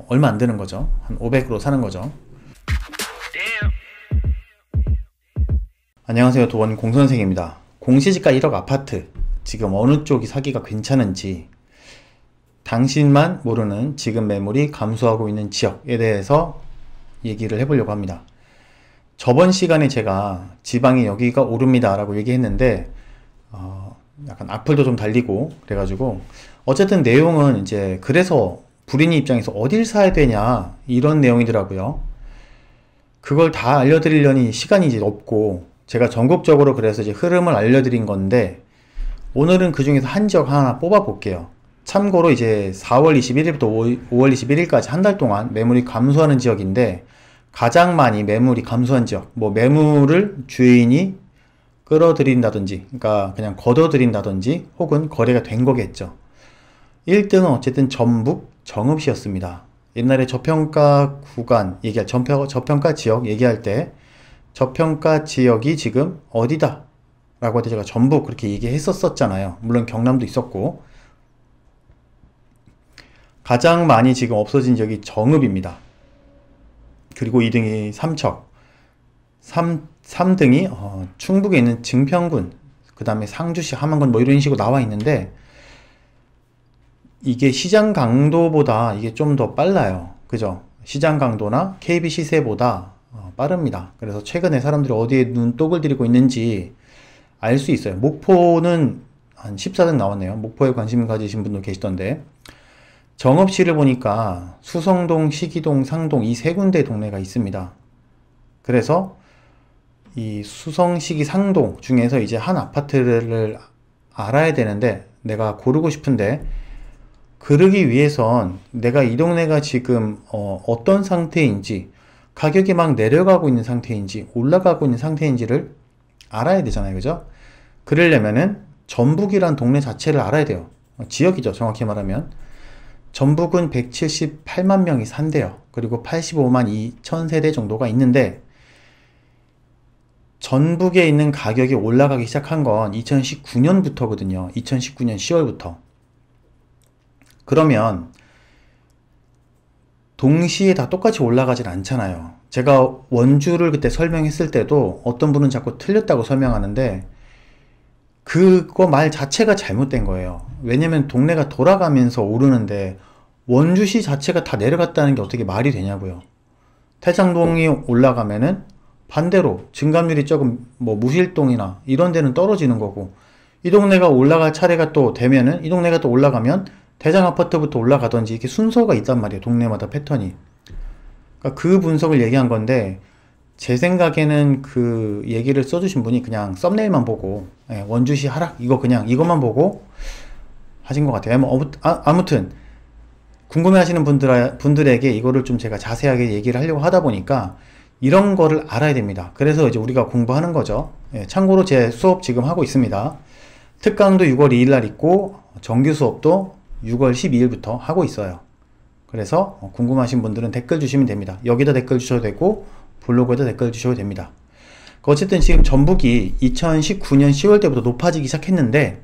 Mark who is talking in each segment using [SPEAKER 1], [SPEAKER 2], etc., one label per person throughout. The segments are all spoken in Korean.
[SPEAKER 1] 얼마 안 되는 거죠. 한 500으로 사는 거죠. 안녕하세요. 도원 공선생입니다. 공시지가 1억 아파트 지금 어느 쪽이 사기가 괜찮은지, 당신만 모르는 지금 매물이 감소하고 있는 지역에 대해서 얘기를 해보려고 합니다. 저번 시간에 제가 지방이 여기가 오릅니다 라고 얘기했는데 약간 악플도 좀 달리고 그래가지고, 어쨌든 내용은 이제 그래서 불인이 입장에서 어딜 사야 되냐 이런 내용이더라고요. 그걸 다 알려드리려니 시간이 이제 없고, 제가 전국적으로 그래서 이제 흐름을 알려드린 건데, 오늘은 그 중에서 한 지역 하나 뽑아 볼게요. 참고로 이제 4월 21일부터 5월 21일까지 한 달 동안 매물이 감소하는 지역인데, 가장 많이 매물이 감소한 지역, 뭐 매물을 주인이 끌어들인다든지, 그러니까 그냥 걷어들인다든지, 혹은 거래가 된 거겠죠. 1등은 어쨌든 전북 정읍시였습니다. 옛날에 저평가 구간 얘기할, 저평가 지역 얘기할 때 저평가 지역이 지금 어디다 라고 할 때 제가 전북 그렇게 얘기했었잖아요. 물론 경남도 있었고. 가장 많이 지금 없어진 지역이 정읍입니다. 그리고 2등이 삼척, 3등이 충북에 있는 증평군, 그 다음에 상주시, 함안군 뭐 이런 식으로 나와 있는데, 이게 시장 강도보다 이게 좀 더 빨라요. 그죠? 시장 강도나 KB 시세보다 빠릅니다. 그래서 최근에 사람들이 어디에 눈독을 들이고 있는지 알 수 있어요. 목포는 한 14등 나왔네요. 목포에 관심 가지신 분도 계시던데, 정읍시를 보니까 수성동, 시기동, 상동 이 세 군데 동네가 있습니다. 그래서 이 수성, 시기, 상동 중에서 이제 한 아파트를 알아야 되는데, 내가 고르고 싶은데, 그러기 위해선 내가 이 동네가 지금 어떤 상태인지, 가격이 막 내려가고 있는 상태인지 올라가고 있는 상태인지를 알아야 되잖아요. 그죠? 그러려면은 전북이란 동네 자체를 알아야 돼요. 지역이죠, 정확히 말하면. 전북은 178만 명이 산대요. 그리고 85만 2천 세대 정도가 있는데, 전북에 있는 가격이 올라가기 시작한 건 2019년부터거든요. 2019년 10월부터. 그러면 동시에 다 똑같이 올라가진 않잖아요. 제가 원주를 그때 설명했을 때도 어떤 분은 자꾸 틀렸다고 설명하는데, 그거 말 자체가 잘못된 거예요. 왜냐면 동네가 돌아가면서 오르는데 원주시 자체가 다 내려갔다는 게 어떻게 말이 되냐고요. 태장동이 올라가면은 반대로 증감률이 조금 뭐 무실동이나 이런 데는 떨어지는 거고, 이 동네가 올라갈 차례가 또 되면은 이 동네가 또 올라가면 대장 아파트부터 올라가던지, 이렇게 순서가 있단 말이에요. 동네마다 패턴이. 그러니까 그 분석을 얘기한 건데, 제 생각에는 그 얘기를 써주신 분이 그냥 썸네일만 보고, 원주시 하락 이거 그냥 이것만 보고 하신 것 같아요. 아무튼 궁금해 하시는 분들에게 이거를 좀 제가 자세하게 얘기를 하려고 하다 보니까 이런 거를 알아야 됩니다. 그래서 이제 우리가 공부하는 거죠. 참고로 제 수업 지금 하고 있습니다. 특강도 6월 2일 날 있고, 정규 수업도 6월 12일부터 하고 있어요. 그래서 궁금하신 분들은 댓글 주시면 됩니다. 여기다 댓글 주셔도 되고 블로그에다 댓글 주셔도 됩니다. 어쨌든 지금 전북이 2019년 10월 때부터 높아지기 시작했는데,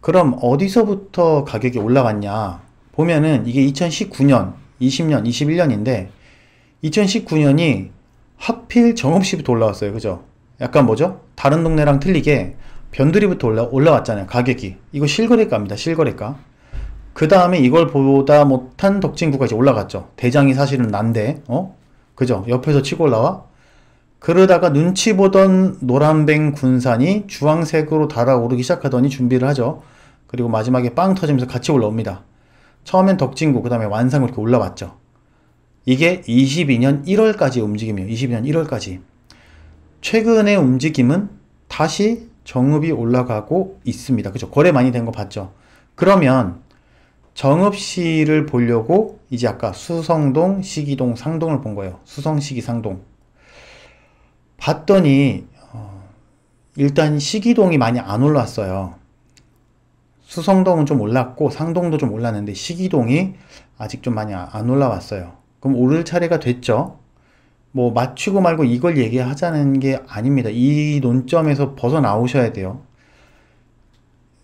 [SPEAKER 1] 그럼 어디서부터 가격이 올라갔냐 보면은, 이게 2019년, 20년, 21년인데 2019년이 하필 정읍시부터 올라왔어요. 그죠? 약간 뭐죠? 다른 동네랑 틀리게 변두리부터 올라왔잖아요. 가격이. 이거 실거래가입니다. 실거래가. 그 다음에 이걸 보다 못한 덕진구가 이제 올라갔죠. 대장이 사실은 난데, 그죠? 옆에서 치고 올라와? 그러다가 눈치 보던 노란뱅 군산이 주황색으로 달아오르기 시작하더니 준비를 하죠. 그리고 마지막에 빵 터지면서 같이 올라옵니다. 처음엔 덕진구, 그 다음에 완산구 이렇게 올라왔죠. 이게 22년 1월까지 움직임이에요. 22년 1월까지. 최근의 움직임은 다시 정읍이 올라가고 있습니다. 그죠? 거래 많이 된 거 봤죠? 그러면 정읍시를 보려고 이제 아까 수성동, 시기동, 상동을 본 거예요. 수성, 시기, 상동. 봤더니 일단 시기동이 많이 안 올랐어요. 수성동은 좀 올랐고 상동도 좀 올랐는데 시기동이 아직 좀 많이 안 올라왔어요. 그럼 오를 차례가 됐죠. 뭐 맞추고 말고 이걸 얘기하자는 게 아닙니다. 이 논점에서 벗어나오셔야 돼요.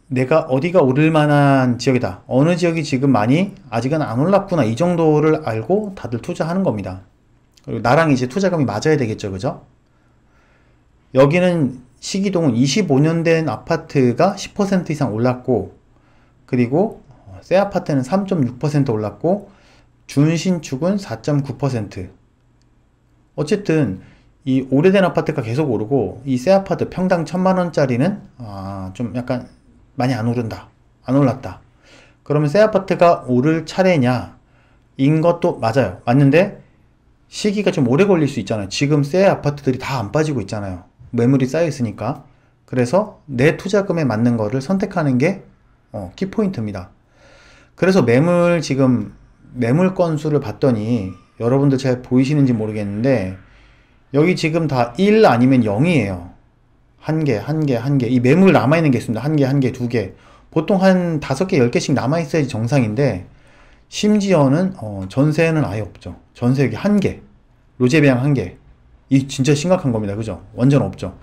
[SPEAKER 1] 내가 어디가 오를 만한 지역이다. 어느 지역이 지금 많이 아직은 안 올랐구나. 이 정도를 알고 다들 투자하는 겁니다. 그리고 나랑 이제 투자금이 맞아야 되겠죠. 그죠? 여기는 시기동은 25년 된 아파트가 10% 이상 올랐고, 그리고 새 아파트는 3.6% 올랐고, 준신축은 4.9%. 어쨌든 이 오래된 아파트가 계속 오르고, 이 새 아파트 평당 1,000만 원짜리는 좀 약간 많이 안 오른다. 안 올랐다. 그러면 새 아파트가 오를 차례냐? 인 것도 맞아요. 맞는데 시기가 좀 오래 걸릴 수 있잖아요. 지금 새 아파트들이 다 안 빠지고 있잖아요. 매물이 쌓여 있으니까. 그래서 내 투자금에 맞는 거를 선택하는 게 키포인트입니다. 그래서 지금 매물 건수를 봤더니 여러분들 잘 보이시는지 모르겠는데 여기 지금 다 1 아니면 0이에요. 한 개, 한 개, 한 개. 이 매물 남아있는 게 있습니다. 한 개, 한 개, 두 개. 보통 한 5개, 10개씩 남아있어야지 정상인데 심지어는 전세는 아예 없죠. 전세 여기 한 개. 로제배양 한 개. 이 진짜 심각한 겁니다. 그죠? 완전 없죠.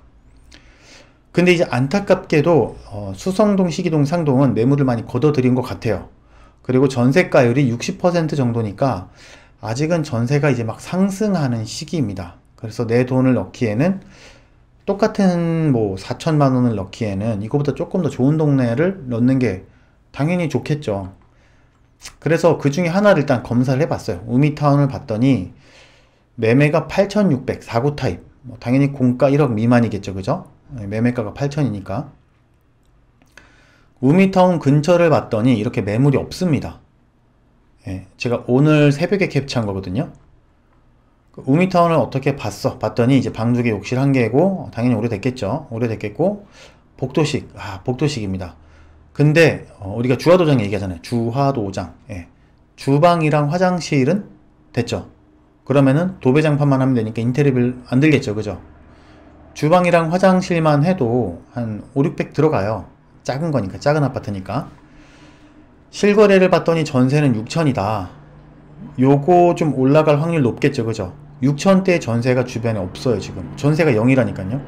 [SPEAKER 1] 근데 이제 안타깝게도 수성동, 시기동, 상동은 매물을 많이 걷어들인 것 같아요. 그리고 전세가율이 60% 정도니까 아직은 전세가 이제 막 상승하는 시기입니다. 그래서 내 돈을 넣기에는 똑같은 뭐 4천만 원을 넣기에는 이거보다 조금 더 좋은 동네를 넣는 게 당연히 좋겠죠. 그래서 그 중에 하나를 일단 검사를 해봤어요. 우미타운을 봤더니 매매가 8,600, 4구 타입. 당연히 공가 1억 미만이겠죠. 그죠? 매매가가 8천이니까. 우미타운 근처를 봤더니 이렇게 매물이 없습니다. 제가 오늘 새벽에 캡처한 거거든요. 우미타운을 어떻게 봤더니 이제 방 2개, 욕실 1개고 당연히 오래됐겠죠. 오래됐겠고 복도식입니다. 근데 우리가 주화도장 얘기하잖아요. 주화도장. 주방이랑 화장실은 됐죠. 그러면은 도배장판만 하면 되니까 인테리어를 안 들겠죠. 그죠? 주방이랑 화장실만 해도 한 5, 600 들어가요. 작은 거니까, 작은 아파트니까. 실거래를 봤더니 전세는 6천이다. 요거 좀 올라갈 확률 높겠죠. 그죠? 6천대 전세가 주변에 없어요. 지금 전세가 0이라니까요.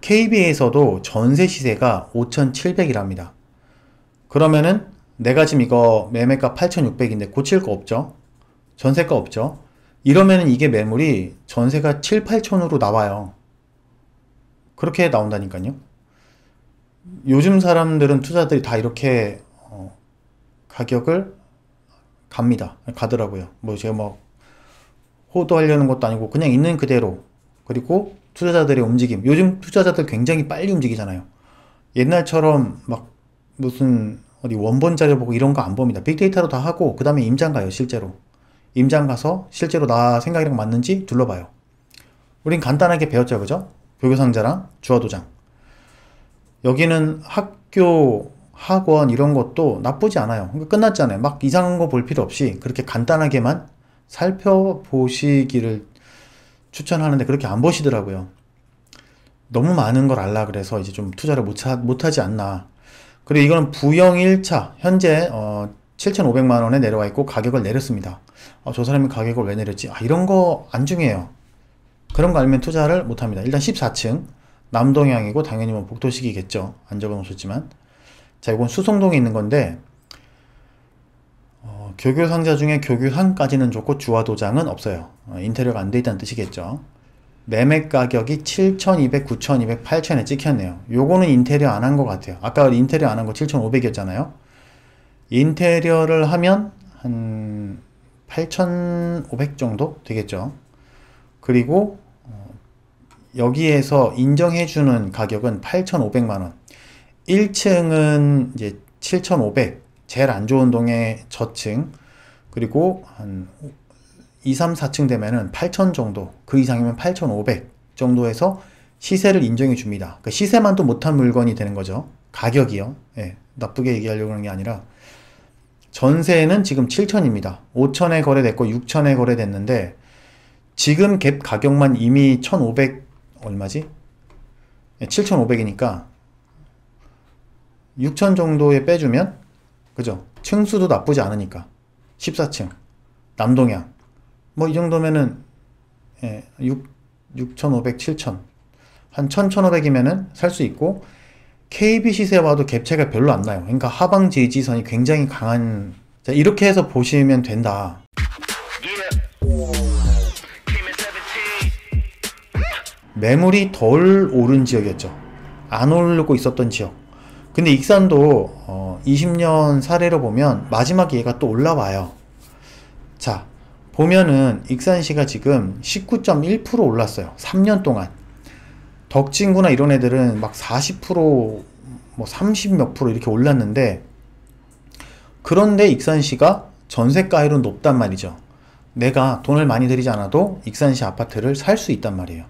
[SPEAKER 1] KB에서도 전세 시세가 5,700이랍니다. 그러면은 내가 지금 이거 매매가 8,600인데 고칠 거 없죠. 전세가 없죠. 이러면은 이게 매물이 전세가 7, 8천으로 나와요. 그렇게 나온다니까요. 요즘 사람들은 투자들이 다 이렇게 가격을 가더라고요. 뭐 제가 뭐 호도하려는 것도 아니고 그냥 있는 그대로. 그리고 투자자들의 움직임. 요즘 투자자들 굉장히 빨리 움직이잖아요. 옛날처럼 막 무슨 어디 원본 자료 보고 이런 거 안 봅니다. 빅데이터로 다 하고 그 다음에 임장 가요. 실제로. 임장 가서 실제로 나 생각이랑 맞는지 둘러봐요. 우린 간단하게 배웠죠. 그죠? 교교상자랑 주화도장. 여기는 학교, 학원 이런 것도 나쁘지 않아요. 그러니까 끝났잖아요. 막 이상한 거 볼 필요 없이 그렇게 간단하게만 살펴보시기를 추천하는데 그렇게 안 보시더라고요. 너무 많은 걸 알라 그래서 이제 좀 투자를 못하지 않나. 그리고 이거는 부영 1차 현재 7,500만 원에 내려와 있고 가격을 내렸습니다. 저 사람이 가격을 왜 내렸지? 이런 거 안 중요해요. 그런 거 알면 투자를 못합니다. 일단 14층 남동향이고 당연히 뭐 복도식이겠죠. 안 적어 놓으셨지만. 자, 이건 수성동에 있는 건데 교교 상자 중에 교교상까지는 좋고 주화도장은 없어요. 인테리어가 안 돼 있다는 뜻이겠죠. 매매 가격이 7,200, 9,200, 8,000에 찍혔네요. 요거는 인테리어 안 한 것 같아요. 아까 인테리어 안 한 거 7,500이었잖아요. 인테리어를 하면 한 8,500 정도 되겠죠. 그리고 여기에서 인정해주는 가격은 8,500만원. 1층은 이제 7,500, 제일 안 좋은 동의 저층, 그리고 한 2, 3, 4층 되면은 8,000 정도, 그 이상이면 8,500 정도에서 시세를 인정해 줍니다. 그 시세만도 못한 물건이 되는 거죠. 가격이요. 나쁘게 얘기하려고 하는 게 아니라. 전세는 지금 7,000입니다. 5,000에 거래됐고 6,000에 거래됐는데 지금 갭 가격만 이미 1,500 얼마지? 7,500이니까 6,000 정도에 빼주면 그죠? 층수도 나쁘지 않으니까 14층 남동향 뭐 이 정도면은 6,500, 7,000 한 1,000, 1,500이면은 살 수 있고 KB 시세 봐도 갭 차이가 별로 안 나요. 그러니까 하방 지지선이 굉장히 강한, 자, 이렇게 해서 보시면 된다. 매물이 덜 오른 지역이었죠. 안 오르고 있었던 지역. 근데 익산도 20년 사례로 보면 마지막에 얘가 또 올라와요. 자, 보면은 익산시가 지금 19.1% 올랐어요. 3년 동안. 덕진구나 이런 애들은 막 40%, 뭐 30 몇 프로 이렇게 올랐는데, 그런데 익산시가 전세가율은 높단 말이죠. 내가 돈을 많이 들이지 않아도 익산시 아파트를 살 수 있단 말이에요.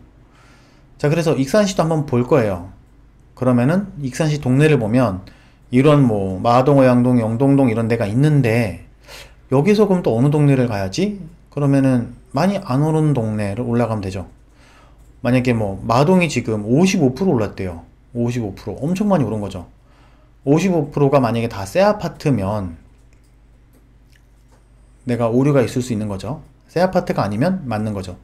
[SPEAKER 1] 자, 그래서 익산시도 한번 볼 거예요. 그러면은 익산시 동네를 보면 이런 뭐 마동, 어양동, 영동동 이런 데가 있는데, 여기서 그럼 또 어느 동네를 가야지? 그러면은 많이 안 오른 동네를 올라가면 되죠. 만약에 뭐 마동이 지금 55% 올랐대요. 55%. 엄청 많이 오른 거죠. 55%가 만약에 다 새 아파트면 내가 오류가 있을 수 있는 거죠. 새 아파트가 아니면 맞는 거죠.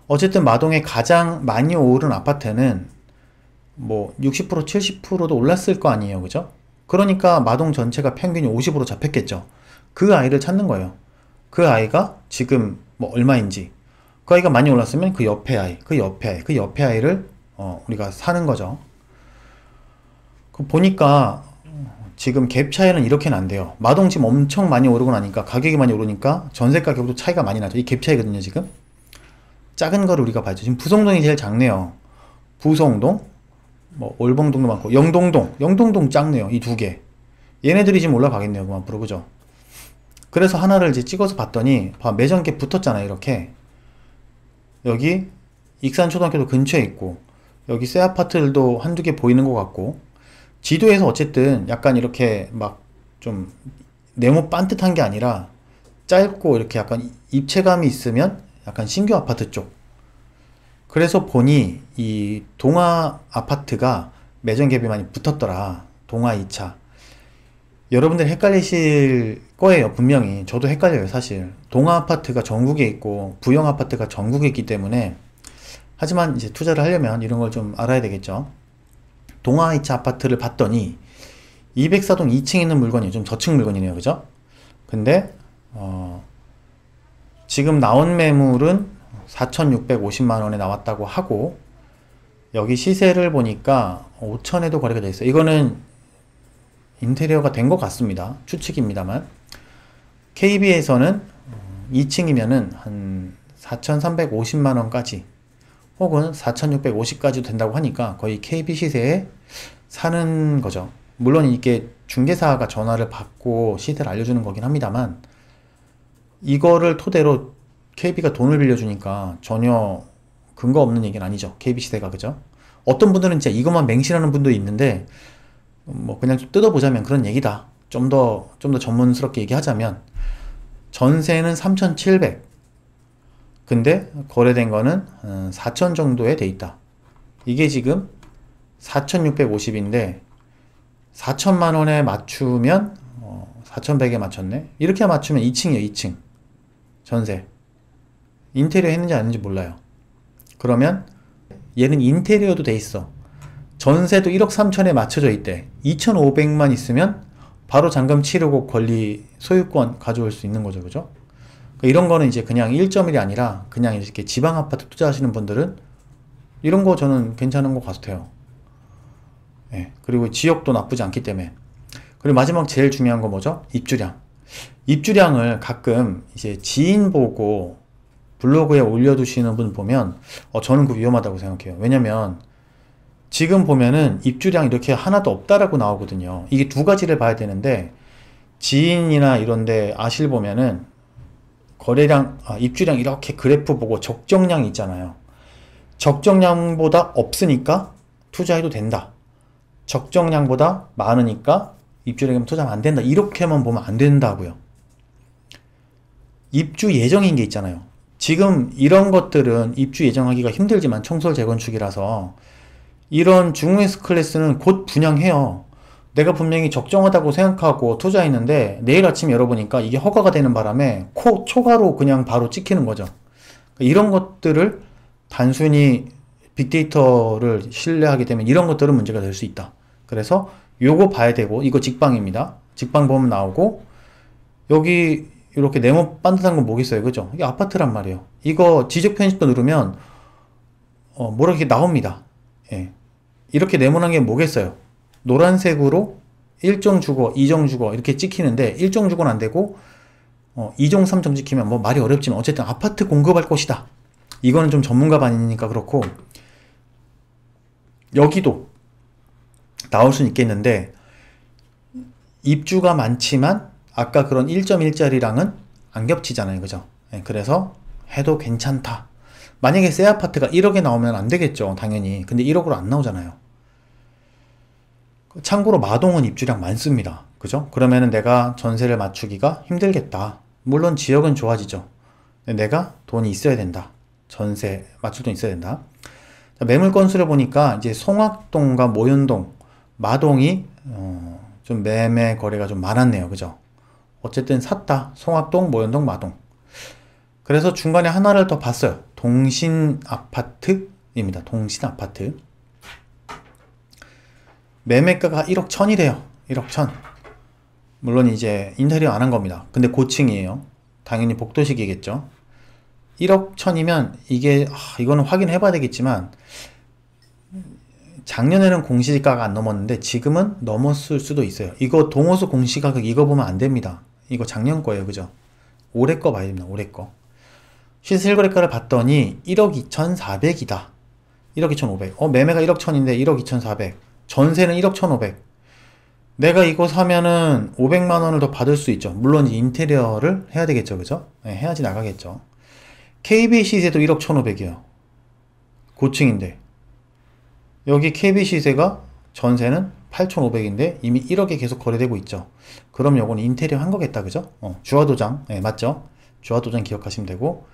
[SPEAKER 1] 어쨌든 마동에 가장 많이 오른 아파트는 뭐 60%, 70%도 올랐을 거 아니에요. 그죠? 그러니까 마동 전체가 평균이 50% 잡혔겠죠. 그 아이를 찾는 거예요. 그 아이가 지금 뭐 얼마인지. 그 아이가 많이 올랐으면 그 옆에 아이, 그 옆에 아이, 그 옆에 아이를 우리가 사는 거죠. 보니까 지금 갭 차이는 이렇게는 안 돼요. 마동 지금 엄청 많이 오르고 나니까, 가격이 많이 오르니까 전세 가격도 차이가 많이 나죠. 이 갭 차이거든요, 지금. 작은 거를 우리가 봐야죠. 지금 부성동이 제일 작네요. 부성동, 뭐 올봉동도 많고, 영동동 작네요. 이 두 개. 얘네들이 지금 올라가겠네요, 그만 앞으로. 그죠? 그래서 하나를 이제 찍어서 봤더니, 매점 갭 붙었잖아요, 이렇게. 여기 익산초등학교도 근처에 있고, 여기 새 아파트들도 한두 개 보이는 것 같고, 지도에서 어쨌든 약간 이렇게 막 좀 네모 반듯한 게 아니라 짧고 이렇게 약간 입체감이 있으면 약간 신규 아파트 쪽. 그래서 보니 이 동아 아파트가 매점 갭이 많이 붙었더라. 동아 2차. 여러분들 헷갈리실 거예요, 분명히. 저도 헷갈려요, 사실. 동아 아파트가 전국에 있고 부영 아파트가 전국에 있기 때문에. 하지만 이제 투자를 하려면 이런 걸 좀 알아야 되겠죠. 동아 2차 아파트를 봤더니 204동 2층에 있는 물건이 좀 저층 물건이네요. 그죠? 근데 지금 나온 매물은 4,650만원에 나왔다고 하고, 여기 시세를 보니까 5천에도 거래가 돼 있어요. 이거는 인테리어가 된 것 같습니다. 추측입니다만. KB에서는 2층이면은 한 4,350만원까지 혹은 4,650까지도 된다고 하니까 거의 KB 시세에 사는 거죠. 물론 이게 중개사가 전화를 받고 시세를 알려주는 거긴 합니다만, 이거를 토대로 KB가 돈을 빌려주니까 전혀 근거 없는 얘기는 아니죠. KB 시세가. 그죠? 어떤 분들은 진짜 이것만 맹신하는 분도 있는데, 뭐 그냥 좀 뜯어보자면 그런 얘기다. 좀 더 전문스럽게 얘기하자면, 전세는 3,700. 근데 거래된 거는 4,000 정도에 돼 있다. 이게 지금 4,650인데 4천만원에 맞추면 4,100에 맞췄네. 이렇게 맞추면 2층이에요. 2층 전세. 인테리어 했는지 안 했는지 몰라요. 그러면 얘는 인테리어도 돼 있어. 전세도 1억 3천에 맞춰져 있대. 2,500만 있으면 바로 잔금 치르고 권리 소유권 가져올 수 있는 거죠. 그죠? 이런 거는 이제 그냥 1.1이 아니라 그냥 이렇게 지방 아파트 투자하시는 분들은 이런 거 저는 괜찮은 것 같아요. 예, 그리고 지역도 나쁘지 않기 때문에. 그리고 마지막 제일 중요한 거 뭐죠? 입주량. 입주량을 가끔 이제 지인 보고 블로그에 올려두시는 분 보면 저는 그거 위험하다고 생각해요. 왜냐면 지금 보면은 입주량 이렇게 하나도 없다라고 나오거든요. 이게 두 가지를 봐야 되는데, 지인이나 이런데 아실 보면은 거래량, 입주량 이렇게 그래프 보고 적정량 있잖아요. 적정량보다 없으니까 투자해도 된다. 적정량보다 많으니까 입주량이면 투자하면 안 된다. 이렇게만 보면 안 된다고요. 입주 예정인 게 있잖아요. 지금 이런 것들은 입주 예정하기가 힘들지만 청솔 재건축이라서 이런 중S 클래스는 곧 분양해요. 내가 분명히 적정하다고 생각하고 투자했는데 내일 아침 열어보니까 이게 허가가 되는 바람에 초과로 그냥 바로 찍히는 거죠. 이런 것들을 단순히 빅데이터를 신뢰하게 되면 이런 것들은 문제가 될 수 있다. 그래서 요거 봐야 되고, 이거 직방입니다. 직방 보면 나오고, 여기 이렇게 네모 반듯한 건 뭐겠어요, 그죠? 이게 아파트란 말이에요. 이거 지적 편집도 누르면 뭐라 이렇게 나옵니다. 예. 이렇게 네모난 게 뭐겠어요? 노란색으로 1종 주거, 2종 주거 이렇게 찍히는데 1종 주거는 안 되고 2종, 3종 찍히면 뭐 말이 어렵지만 어쨌든 아파트 공급할 곳이다. 이거는 좀 전문가 반이니까 그렇고, 여기도 나올 수는 있겠는데 입주가 많지만 아까 그런 1.1짜리랑은 안 겹치잖아요, 그죠? 예, 그래서 해도 괜찮다. 만약에 새 아파트가 1억에 나오면 안 되겠죠, 당연히. 근데 1억으로 안 나오잖아요. 참고로 마동은 입주량 많습니다, 그죠? 그러면은 내가 전세를 맞추기가 힘들겠다. 물론 지역은 좋아지죠. 근데 내가 돈이 있어야 된다. 전세 맞출 돈 있어야 된다. 자, 매물 건수를 보니까 이제 송악동과 모현동, 마동이 좀 매매 거래가 좀 많았네요, 그죠? 어쨌든 샀다. 송악동, 모현동, 마동. 그래서 중간에 하나를 더 봤어요. 동신아파트입니다. 동신아파트. 매매가가 1억 1000이래요. 1억 1000. 물론 이제 인테리어 안 한 겁니다. 근데 고층이에요. 당연히 복도식이겠죠. 1억 1000이면 이게 이거는 확인해 봐야 되겠지만 작년에는 공시가가 안 넘었는데 지금은 넘었을 수도 있어요. 이거 동호수 공시가격 이거 보면 안 됩니다. 이거 작년 거예요, 그죠? 올해 거 봐야 됩니다. 올해 거. 실거래가를 봤더니 1억 2400이다. 1억 2500. 매매가 1억 1000인데 1억 2400. 전세는 1억 1500. 내가 이거 사면은 500만 원을 더 받을 수 있죠. 물론 인테리어를 해야 되겠죠, 그죠? 네, 해야지 나가겠죠. KB 시세도 1억 1500이요. 고층인데. 여기 KB 시세가 전세는 8500인데 이미 1억에 계속 거래되고 있죠. 그럼 요건 인테리어 한 거겠다, 그죠? 주화도장, 네, 맞죠? 주화도장 기억하시면 되고,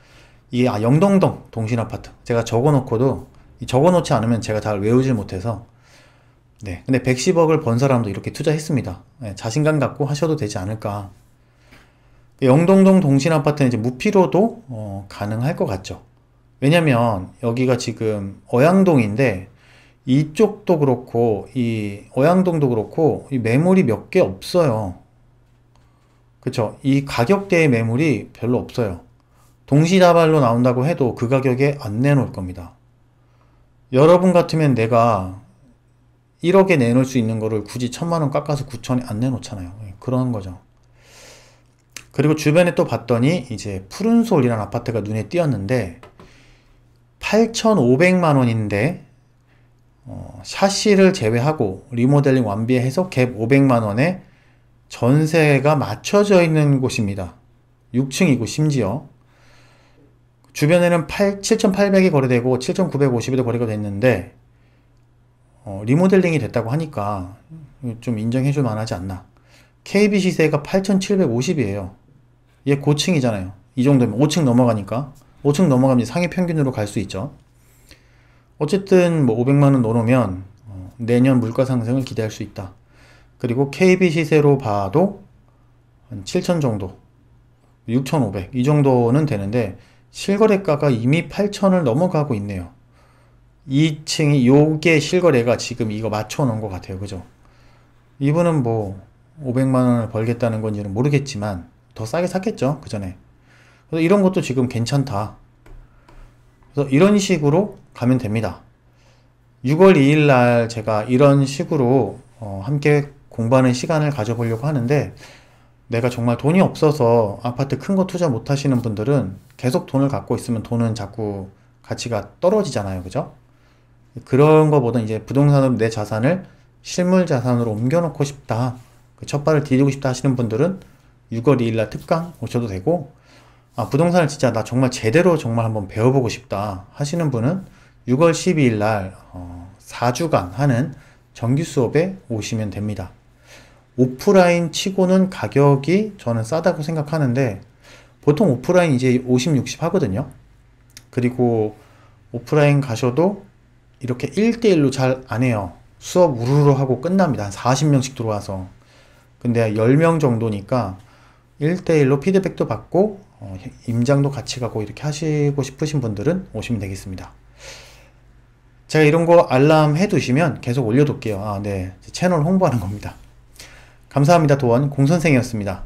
[SPEAKER 1] 이게 영동동 동신아파트. 제가 적어놓고도 적어놓지 않으면 제가 잘 외우질 못해서. 네, 근데 110억을 번 사람도 이렇게 투자했습니다. 네, 자신감 갖고 하셔도 되지 않을까. 영동동 동신아파트는 이제 무피로도 가능할 것 같죠. 왜냐면 여기가 지금 어양동인데 이쪽도 그렇고 이 어양동도 그렇고 이 매물이 몇 개 없어요. 그쵸? 이 가격대의 매물이 별로 없어요. 동시다발로 나온다고 해도 그 가격에 안 내놓을 겁니다. 여러분 같으면 내가 1억에 내놓을 수 있는 거를 굳이 1000만원 깎아서 9천에 안 내놓잖아요. 그런 거죠. 그리고 주변에 또 봤더니 이제 푸른솔이라는 아파트가 눈에 띄었는데 8,500만 원인데 샤시를 제외하고 리모델링 완비해서 갭 500만 원에 전세가 맞춰져 있는 곳입니다. 6층이고 심지어 주변에는 7,800이 거래되고 7,950에도 거래가 됐는데 리모델링이 됐다고 하니까 좀 인정해줄 만하지 않나. KB 시세가 8,750이에요. 얘 고층이잖아요. 이 정도면 5층 넘어가니까 5층 넘어가면 상위 평균으로 갈 수 있죠. 어쨌든 뭐 500만원 넣어놓으면 내년 물가 상승을 기대할 수 있다. 그리고 KB 시세로 봐도 한 7,000 정도, 6,500 이 정도는 되는데 실거래가가 이미 8,000을 넘어가고 있네요. 2층이 요게 실거래가 지금 이거 맞춰 놓은 것 같아요, 그죠? 이분은 뭐 500만원을 벌겠다는 건지는 모르겠지만 더 싸게 샀겠죠, 그 전에. 그래서 이런 것도 지금 괜찮다. 그래서 이런 식으로 가면 됩니다. 6월 2일 날 제가 이런 식으로 함께 공부하는 시간을 가져보려고 하는데, 내가 정말 돈이 없어서 아파트 큰 거 투자 못 하시는 분들은 계속 돈을 갖고 있으면 돈은 자꾸 가치가 떨어지잖아요, 그죠? 그런 거보다 이제 부동산으로 내 자산을 실물 자산으로 옮겨 놓고 싶다, 그 첫발을 디디고 싶다 하시는 분들은 6월 2일 날 특강 오셔도 되고, 부동산을 진짜 나 정말 제대로 정말 한번 배워보고 싶다 하시는 분은 6월 12일 날 4주간 하는 정규 수업에 오시면 됩니다. 오프라인 치고는 가격이 저는 싸다고 생각하는데, 보통 오프라인 이제 50, 60 하거든요. 그리고 오프라인 가셔도 이렇게 1대1로 잘 안 해요. 수업 우르르 하고 끝납니다. 한 40명씩 들어와서. 근데 10명 정도니까 1대1로 피드백도 받고 임장도 같이 가고 이렇게 하시고 싶으신 분들은 오시면 되겠습니다. 제가 이런 거 알람 해두시면 계속 올려둘게요. 아, 네. 채널 홍보하는 겁니다. 감사합니다. 도원 공선생이었습니다.